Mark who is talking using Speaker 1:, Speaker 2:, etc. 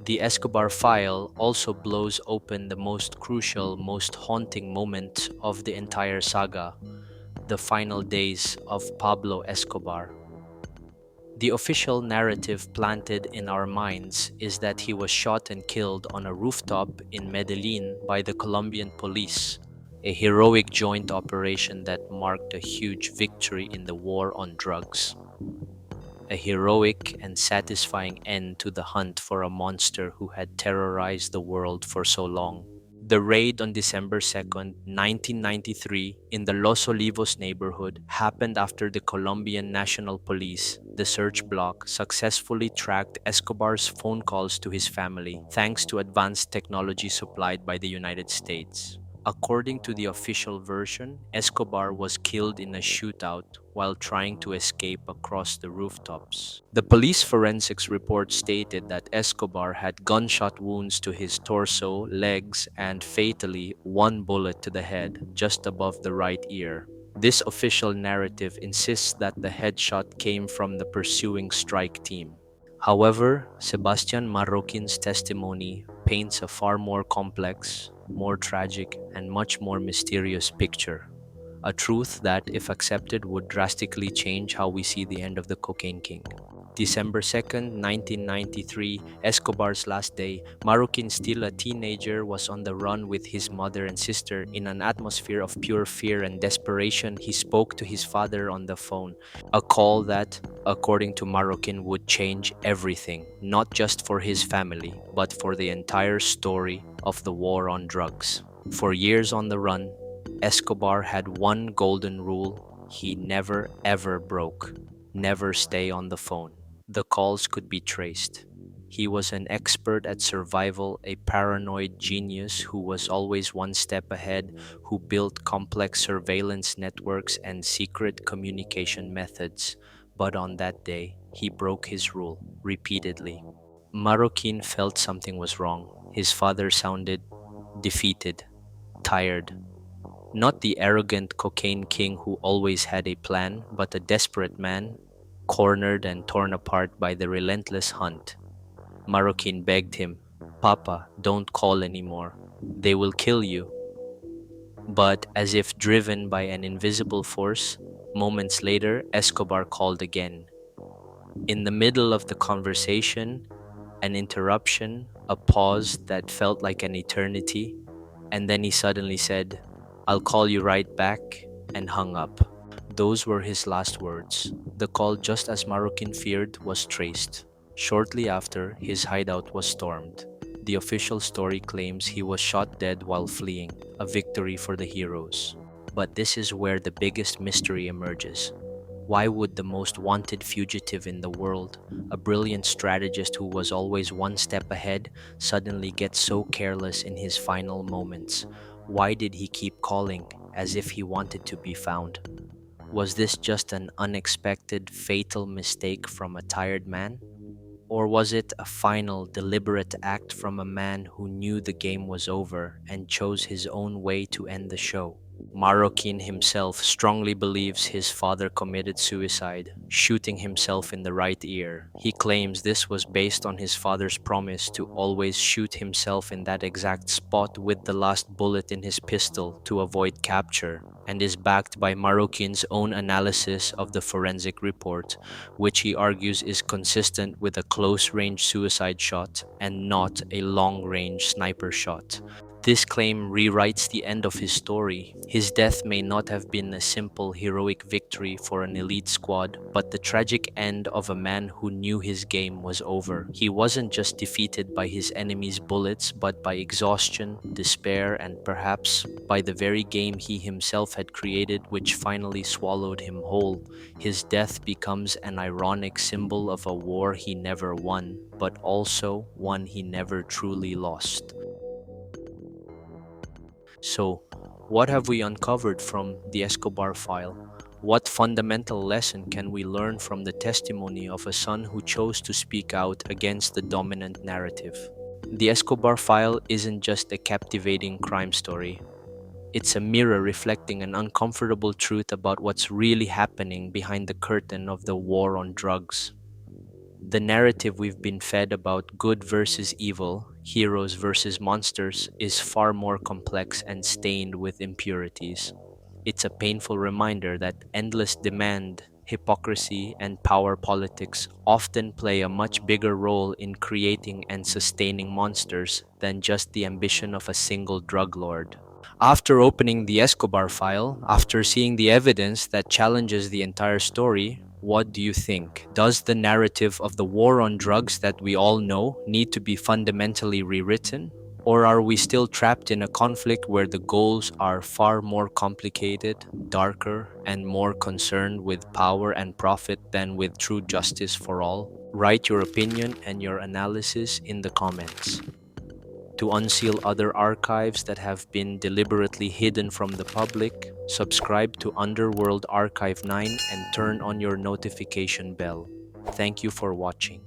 Speaker 1: The Escobar file also blows open the most crucial, most haunting moment of the entire saga, the final days of Pablo Escobar. The official narrative planted in our minds is that he was shot and killed on a rooftop in Medellin by the Colombian police, a heroic joint operation that marked a huge victory in the war on drugs. A heroic and satisfying end to the hunt for a monster who had terrorized the world for so long. The raid on December 2nd, 1993, in the Los Olivos neighborhood happened after the Colombian National Police, the search bloc, successfully tracked Escobar's phone calls to his family thanks to advanced technology supplied by the United States. According to the official version, Escobar was killed in a shootout while trying to escape across the rooftops. The police forensics report stated that Escobar had gunshot wounds to his torso, legs, and fatally one bullet to the head, just above the right ear. This official narrative insists that the headshot came from the pursuing strike team. However, Sebastián Marroquín's testimony paints a far more complex, more tragic, and much more mysterious picture. A truth that, if accepted, would drastically change how we see the end of the Cocaine King. December 2nd, 1993, Escobar's last day, Marroquin, still a teenager, was on the run with his mother and sister. In an atmosphere of pure fear and desperation, he spoke to his father on the phone, a call that, according to Marroquin, would change everything, not just for his family, but for the entire story of the war on drugs. For years on the run, Escobar had one golden rule he never ever broke: never stay on the phone. The calls could be traced. He was an expert at survival, a paranoid genius who was always one step ahead, who built complex surveillance networks and secret communication methods. But on that day, he broke his rule repeatedly. Marroquin felt something was wrong. His father sounded defeated, tired. Not the arrogant cocaine king who always had a plan, but a desperate man, cornered and torn apart by the relentless hunt. Marroquin begged him, "Papa, don't call anymore. They will kill you." But as if driven by an invisible force, moments later, Escobar called again. In the middle of the conversation, an interruption, a pause that felt like an eternity, and then he suddenly said, "I'll call you right back," and hung up. Those were his last words. The call, just as Marroquin feared, was traced. Shortly after, his hideout was stormed. The official story claims he was shot dead while fleeing, a victory for the heroes. But this is where the biggest mystery emerges. Why would the most wanted fugitive in the world, a brilliant strategist who was always one step ahead, suddenly get so careless in his final moments? Why did he keep calling, as if he wanted to be found? Was this just an unexpected, fatal mistake from a tired man? Or was it a final, deliberate act from a man who knew the game was over and chose his own way to end the show? Marroquin himself strongly believes his father committed suicide, shooting himself in the right ear. He claims this was based on his father's promise to always shoot himself in that exact spot with the last bullet in his pistol to avoid capture, and is backed by Marroquin's own analysis of the forensic report, which he argues is consistent with a close-range suicide shot and not a long-range sniper shot. This claim rewrites the end of his story. His death may not have been a simple heroic victory for an elite squad, but the tragic end of a man who knew his game was over. He wasn't just defeated by his enemy's bullets, but by exhaustion, despair, and perhaps by the very game he himself had created, which finally swallowed him whole. His death becomes an ironic symbol of a war he never won, but also one he never truly lost. So, what have we uncovered from the Escobar file? What fundamental lesson can we learn from the testimony of a son who chose to speak out against the dominant narrative? The Escobar file isn't just a captivating crime story. It's a mirror reflecting an uncomfortable truth about what's really happening behind the curtain of the war on drugs. The narrative we've been fed about good versus evil, heroes versus monsters, is far more complex and stained with impurities. It's a painful reminder that endless demand, hypocrisy, and power politics often play a much bigger role in creating and sustaining monsters than just the ambition of a single drug lord. After opening the Escobar file, after seeing the evidence that challenges the entire story, what do you think? Does the narrative of the war on drugs that we all know need to be fundamentally rewritten? Or are we still trapped in a conflict where the goals are far more complicated, darker, and more concerned with power and profit than with true justice for all? Write your opinion and your analysis in the comments. To unseal other archives that have been deliberately hidden from the public, subscribe to Underworld Archive 9 and turn on your notification bell. Thank you for watching.